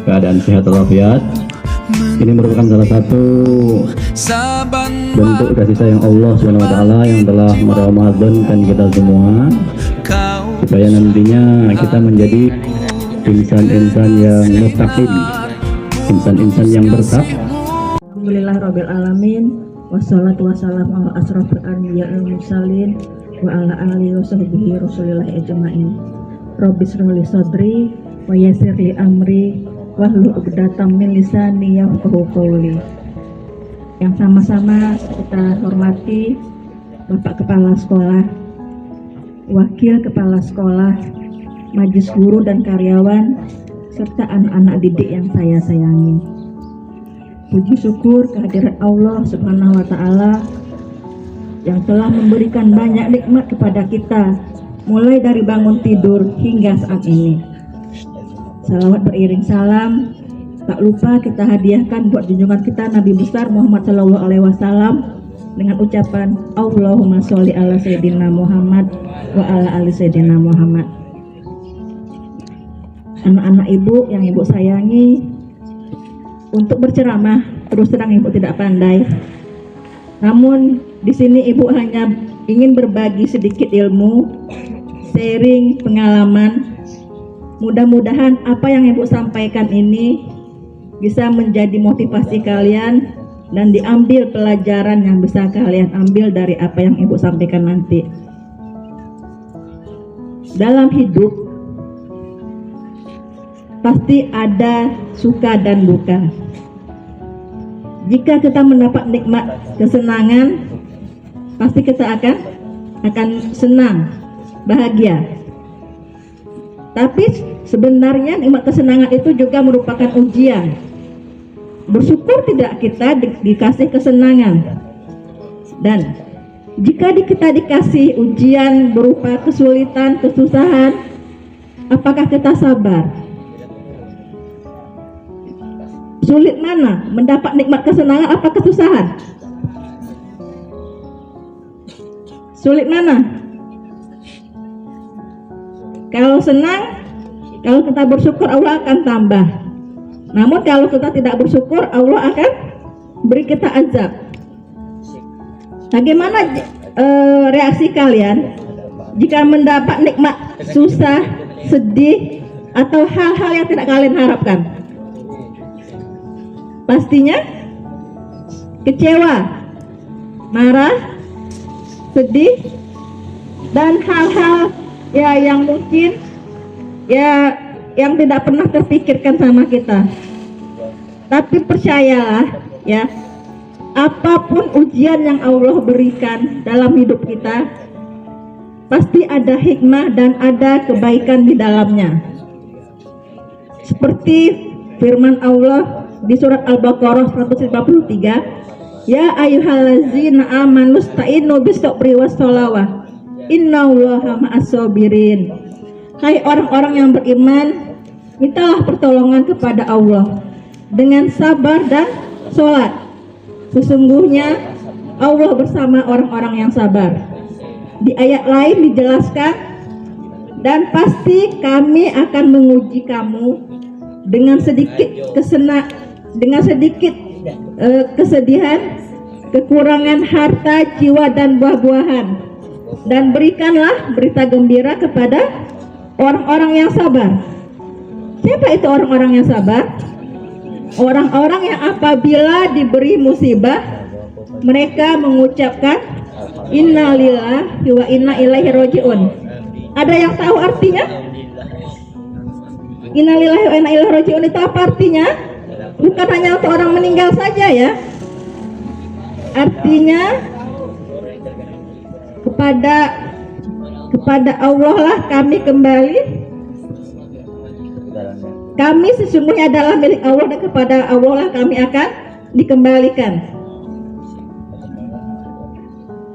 keadaan sehat walafiat. Ini merupakan salah satu bentuk kasih sayang Allah SWT yang telah meramadankan kita semua, supaya nantinya kita menjadi insan-insan yang muttaqin, insan-insan yang bertakwa. Alhamdulillahirabbil alamin, wassalatu wassalamu ala asrofil anbiya'i wal mursalin wa ala alihi wa sahbihi rasulillah ajmain. Rabbis shrah li sadri wa yassir li amri wahlul 'uqdatam min lisani yafqahu qawli. Yang sama-sama kita hormati Bapak Kepala Sekolah, Wakil Kepala Sekolah, Majelis Guru dan karyawan, serta anak-anak didik yang saya sayangi. Puji syukur kehadirat Allah Subhanahu wa Ta'ala yang telah memberikan banyak nikmat kepada kita, mulai dari bangun tidur hingga saat ini. Salawat beriring salam tak lupa kita hadiahkan buat junjungan kita Nabi besar Muhammad SAW dengan ucapan Allahumma sholli ala sayyidina Muhammad wa ala ali sayyidina Muhammad. Anak-anak ibu yang ibu sayangi, untuk berceramah terus terang ibu tidak pandai. Namun di sini ibu hanya ingin berbagi sedikit ilmu, sharing pengalaman. Mudah-mudahan apa yang ibu sampaikan ini bisa menjadi motivasi kalian dan diambil pelajaran yang bisa kalian ambil dari apa yang ibu sampaikan nanti. Dalam hidup pasti ada suka dan duka. Jika kita mendapat nikmat kesenangan, pasti kita akan senang, bahagia. Tapi sebenarnya nikmat kesenangan itu juga merupakan ujian. Bersyukur tidak kita dikasih kesenangan. Dan jika kita dikasih ujian berupa kesulitan, kesusahan, apakah kita sabar? Sulit mana? Mendapat nikmat kesenangan apa kesusahan? Sulit mana? Kalau senang, kalau kita bersyukur Allah akan tambah. Namun kalau kita tidak bersyukur Allah akan beri kita azab. Bagaimana reaksi kalian jika mendapat nikmat susah, sedih, atau hal-hal yang tidak kalian harapkan? Pastinya kecewa, marah, sedih, dan hal-hal ya yang mungkin ya yang tidak pernah terpikirkan sama kita. Tapi percayalah ya, apapun ujian yang Allah berikan dalam hidup kita, pasti ada hikmah dan ada kebaikan di dalamnya. Seperti firman Allah di surat Al-Baqarah 153, ya ayyuhallazina amanu sta'inu bis-sabri was-shalawah innallaha ma'as-sabirin. Hai orang-orang yang beriman, mintalah pertolongan kepada Allah dengan sabar dan sholat. Sesungguhnya Allah bersama orang-orang yang sabar. Di ayat lain dijelaskan, dan pasti kami akan menguji kamu dengan sedikit kesedihan, kekurangan harta, jiwa, dan buah-buahan. Dan berikanlah berita gembira kepada orang-orang yang sabar. Siapa itu orang-orang yang sabar? Orang-orang yang apabila diberi musibah, mereka mengucapkan innalillahi wa inna ilaihi rajiun. Ada yang tahu artinya? Innalillahi wa inna ilaihi rajiun itu apa artinya? Bukan hanya untuk orang meninggal saja ya. Artinya kepada Allah lah kami kembali. Kami sesungguhnya adalah milik Allah dan kepada Allah lah kami akan dikembalikan.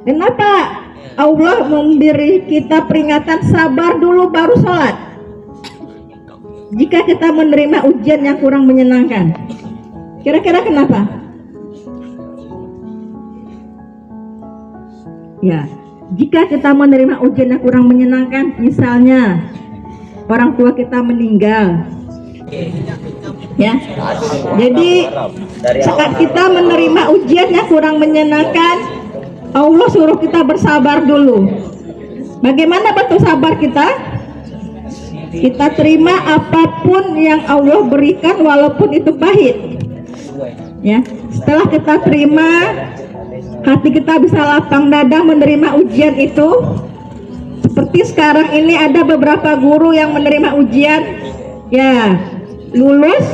Kenapa Allah memberi kita peringatan sabar dulu baru sholat? Jika kita menerima ujian yang kurang menyenangkan, kira-kira kenapa? Ya, jika kita menerima ujian yang kurang menyenangkan, misalnya orang tua kita meninggal, Ya. Jadi saat kita menerima ujian yang kurang menyenangkan, Allah suruh kita bersabar dulu. Bagaimana bentuk sabar kita? Kita terima apapun yang Allah berikan walaupun itu pahit. Ya, setelah kita terima, hati kita bisa lapang dada menerima ujian itu. Seperti sekarang ini ada beberapa guru yang menerima ujian, ya lulus,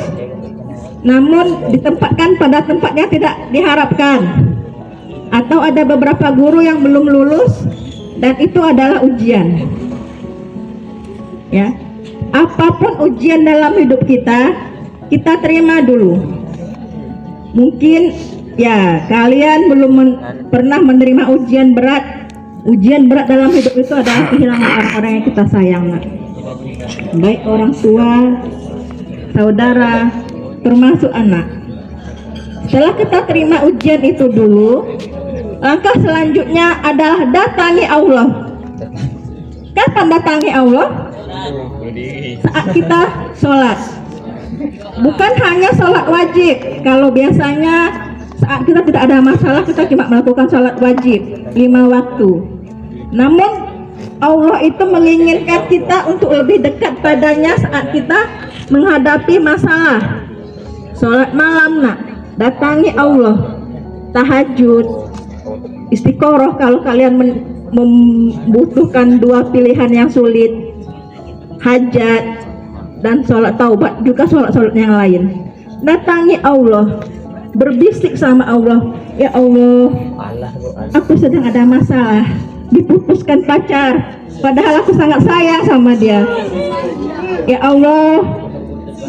namun ditempatkan pada tempat yang tidak diharapkan. Atau ada beberapa guru yang belum lulus dan itu adalah ujian. Ya, apapun ujian dalam hidup kita, kita terima dulu. Mungkin ya kalian belum pernah menerima ujian berat. Ujian berat dalam hidup itu adalah kehilangan orang-orang yang kita sayang, baik orang tua, saudara, termasuk anak. Setelah kita terima ujian itu dulu, langkah selanjutnya adalah datangi Allah. Kapan datangi Allah? Saat kita sholat. Bukan hanya sholat wajib. Kalau biasanya saat kita tidak ada masalah, kita cuma melakukan sholat wajib 5 waktu. Namun Allah itu menginginkan kita untuk lebih dekat padanya saat kita menghadapi masalah. Sholat malam, datangi Allah. Tahajud, istiqoroh kalau kalian membutuhkan 2 pilihan yang sulit, hajat, dan sholat taubat, juga sholat-sholat yang lain. Datangi Allah, berbisik sama Allah, ya Allah, aku sedang ada masalah, diputuskan pacar, padahal aku sangat sayang sama dia. Ya Allah,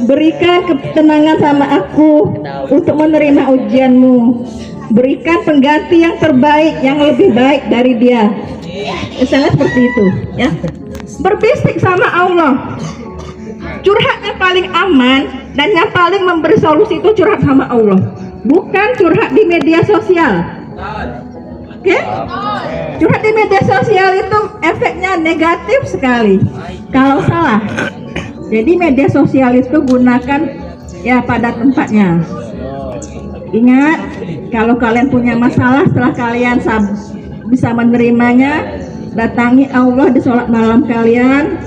berikan ketenangan sama aku untuk menerima ujianmu. Berikan pengganti yang terbaik, yang lebih baik dari dia. Misalnya seperti itu, ya. Berbisik sama Allah. Curhat yang paling aman dan yang paling memberi solusi itu curhat sama Allah, bukan curhat di media sosial. Oke? Curhat di media sosial itu efeknya negatif sekali kalau salah. Jadi media sosial itu gunakan ya pada tempatnya. Ingat, kalau kalian punya masalah, setelah kalian bisa menerimanya, datangi Allah di sholat malam kalian,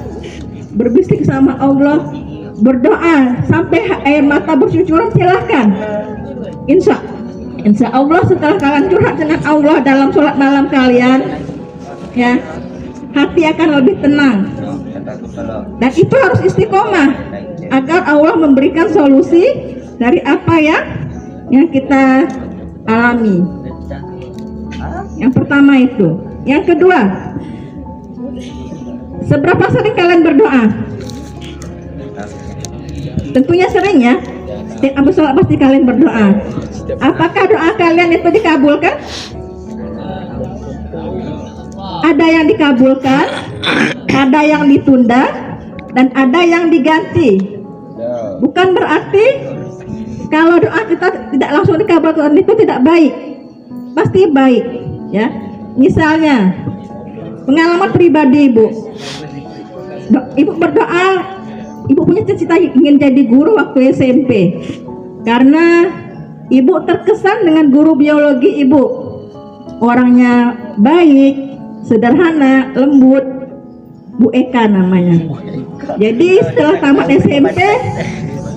berbisik sama Allah, berdoa sampai air mata bercucuran, silahkan. Insya Allah setelah kalian curhat dengan Allah dalam sholat malam kalian, ya, hati akan lebih tenang. Dan itu harus istiqomah agar Allah memberikan solusi dari apa yang kita alami. Yang pertama itu. Yang kedua, seberapa sering kalian berdoa? Tentunya sering, ya. Setiap habis sholat pasti kalian berdoa. Apakah doa kalian itu dikabulkan? Ada yang dikabulkan, ada yang ditunda, dan ada yang diganti. Bukan berarti kalau doa kita tidak langsung dikabulkan itu tidak baik. Pasti baik, ya. Misalnya pengalaman pribadi Ibu. Ibu berdoa, Ibu punya cita-cita ingin jadi guru waktu SMP. Karena Ibu terkesan dengan guru biologi Ibu. Orangnya baik, sederhana, lembut. Bu Eka namanya. Jadi setelah tamat SMP,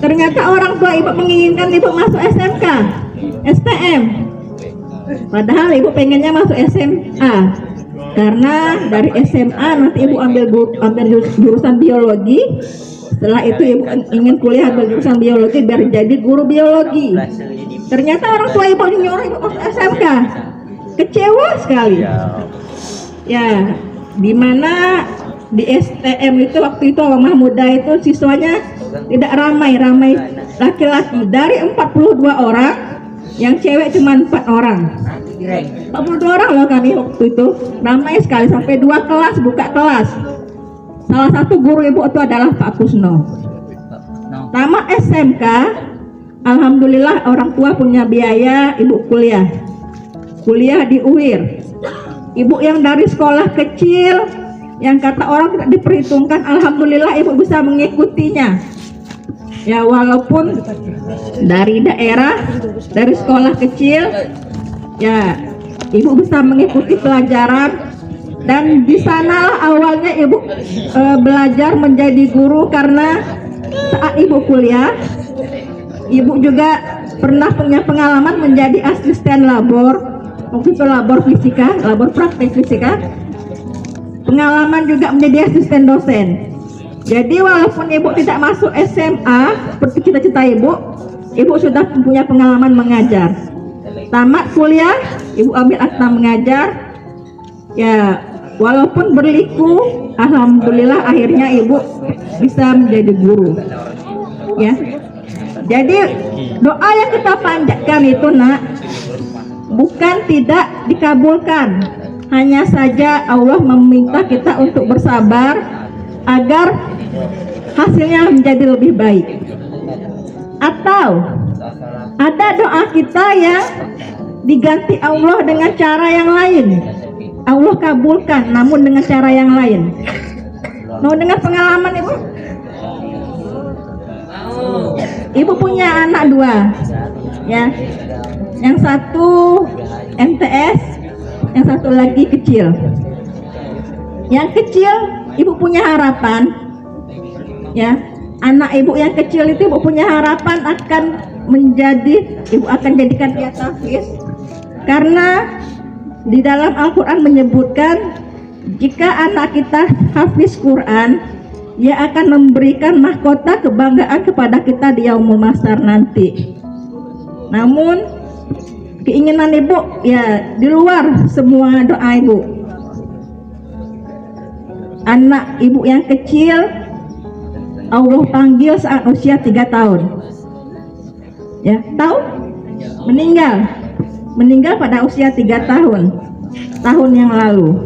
ternyata orang tua Ibu menginginkan Ibu masuk SMK, STM. Padahal Ibu pengennya masuk SMA. Karena dari SMA nanti Ibu ambil jurusan biologi. Setelah itu Ibu ingin kuliah ambil jurusan biologi biar jadi guru biologi. Ternyata orang tua Ibu nyuruh Ibu masuk SMK. Kecewa sekali. Ya, dimana di STM itu waktu itu Awang Mahmuda itu siswanya tidak ramai laki-laki. Dari 42 orang, yang cewek cuma 4 orang. 42 orang loh kami waktu itu, ramai sekali sampai 2 kelas buka kelas. Salah satu guru Ibu itu adalah Pak Kusno. Tamat SMK, alhamdulillah orang tua punya biaya, Ibu kuliah di UIR. Ibu yang dari sekolah kecil, yang kata orang tidak diperhitungkan, alhamdulillah Ibu bisa mengikutinya. Ya, walaupun dari daerah, dari sekolah kecil, ya ibu bisa mengikuti pelajaran, dan di sanalah awalnya ibu belajar menjadi guru, karena saat ibu kuliah, ibu juga pernah punya pengalaman menjadi asisten labor, waktu itu labor fisika, labor praktek fisika, pengalaman juga menjadi asisten dosen. Jadi walaupun ibu tidak masuk SMA seperti cita-cita ibu sudah punya pengalaman mengajar. Tamat kuliah, ibu ambil akta mengajar. Ya, walaupun berliku, alhamdulillah akhirnya ibu bisa menjadi guru. Ya. Jadi doa yang kita panjatkan itu, Nak, bukan tidak dikabulkan. Hanya saja Allah meminta kita untuk bersabar agar hasilnya menjadi lebih baik. Atau ada doa kita yang diganti Allah dengan cara yang lain, Allah kabulkan namun dengan cara yang lain. Mau dengar pengalaman ibu? Ibu punya anak 2, ya. Yang satu MTS, yang satu lagi kecil. Yang kecil ibu punya harapan, ya. Anak ibu yang kecil itu ibu punya harapan akan ibu akan jadikan dia tahfiz, karena di dalam Al-Quran menyebutkan jika anak kita hafiz Quran, ia akan memberikan mahkota kebanggaan kepada kita di yaumul mahsyar nanti. Namun keinginan ibu ya di luar semua doa ibu. Anak ibu yang kecil Allah panggil saat usia 3 tahun. Ya, tahu? Meninggal pada usia 3 tahun yang lalu.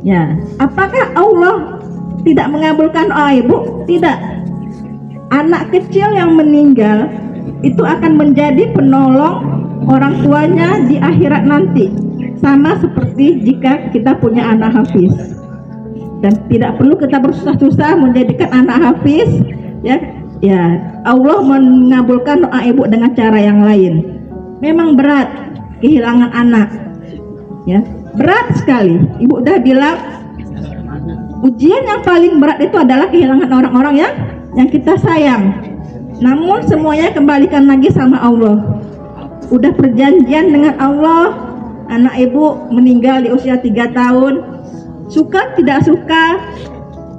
Ya, apakah Allah tidak mengabulkan doa ibu? Tidak. Anak kecil yang meninggal itu akan menjadi penolong orang tuanya di akhirat nanti, sama seperti jika kita punya anak hafiz. Dan tidak perlu kita bersusah-susah menjadikan anak hafiz, ya. Ya, Allah mengabulkan doa ibu dengan cara yang lain. Memang berat kehilangan anak, ya, berat sekali. Ibu udah bilang ujian yang paling berat itu adalah kehilangan orang-orang yang kita sayang. Namun semuanya kembalikan lagi sama Allah. Udah perjanjian dengan Allah, anak ibu meninggal di usia 3 tahun. Suka tidak suka,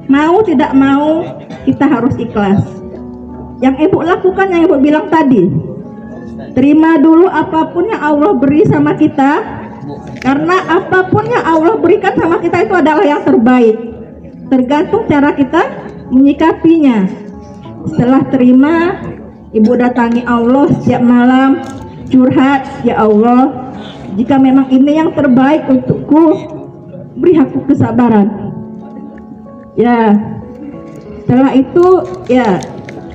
mau tidak mau, kita harus ikhlas. Yang ibu lakukan, yang ibu bilang tadi, terima dulu apapun yang Allah beri sama kita, karena apapun yang Allah berikan sama kita itu adalah yang terbaik. Tergantung cara kita menyikapinya. Setelah terima, ibu datangi Allah setiap malam, curhat, ya Allah, jika memang ini yang terbaik untukku, beri aku kesabaran. Ya, setelah itu ya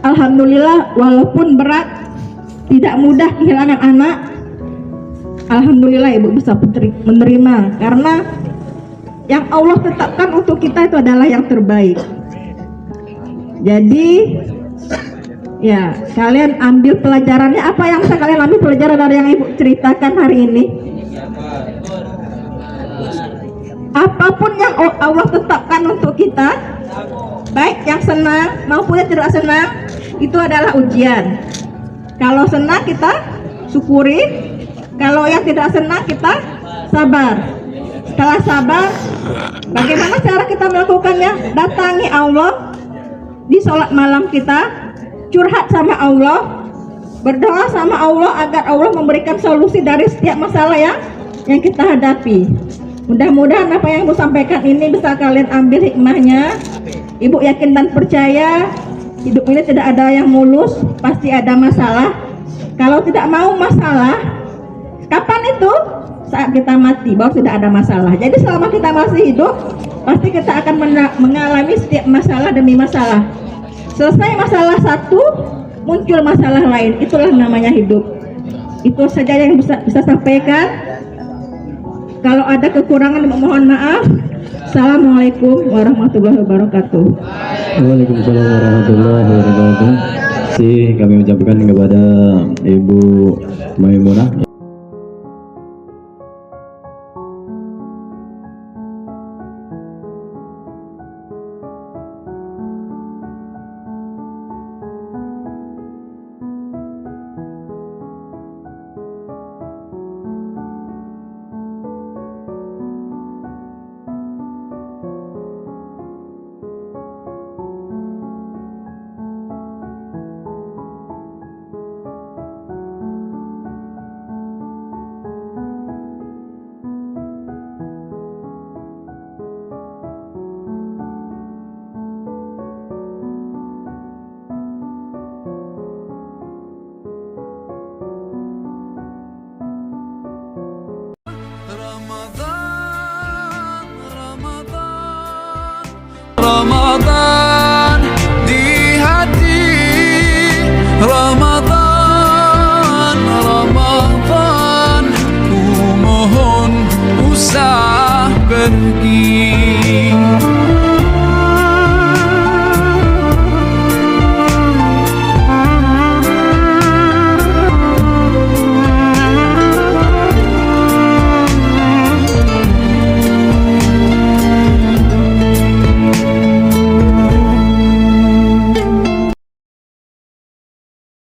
alhamdulillah, walaupun berat, tidak mudah kehilangan anak, alhamdulillah ibu bisa menerima, karena yang Allah tetapkan untuk kita itu adalah yang terbaik. Jadi ya, kalian ambil pelajarannya. Apa yang bisa kalian ambil pelajaran dari yang ibu ceritakan hari ini? Apapun yang Allah tetapkan untuk kita, baik yang senang maupun yang tidak senang, itu adalah ujian. Kalau senang kita syukuri, kalau yang tidak senang kita sabar. Setelah sabar, bagaimana cara kita melakukannya? Datangi Allah di sholat malam kita, curhat sama Allah, berdoa sama Allah agar Allah memberikan solusi dari setiap masalah yang kita hadapi. Mudah-mudahan apa yang ibu sampaikan ini bisa kalian ambil hikmahnya. Ibu yakin dan percaya hidup ini tidak ada yang mulus, pasti ada masalah. Kalau tidak mau masalah, kapan itu? Saat kita mati baru tidak ada masalah. Jadi selama kita masih hidup, pasti kita akan mengalami setiap masalah demi masalah. Selesai masalah satu, muncul masalah lain. Itulah namanya hidup. Itu saja yang bisa sampaikan. Kalau ada kekurangan, mohon maaf. Assalamualaikum warahmatullahi wabarakatuh. Waalaikumsalam warahmatullahi wabarakatuh. kasih kami ucapkan kepada Ibu Maimunah. Ramadan di hati, Ramadan, Ramadan, ku mohon usah pergi.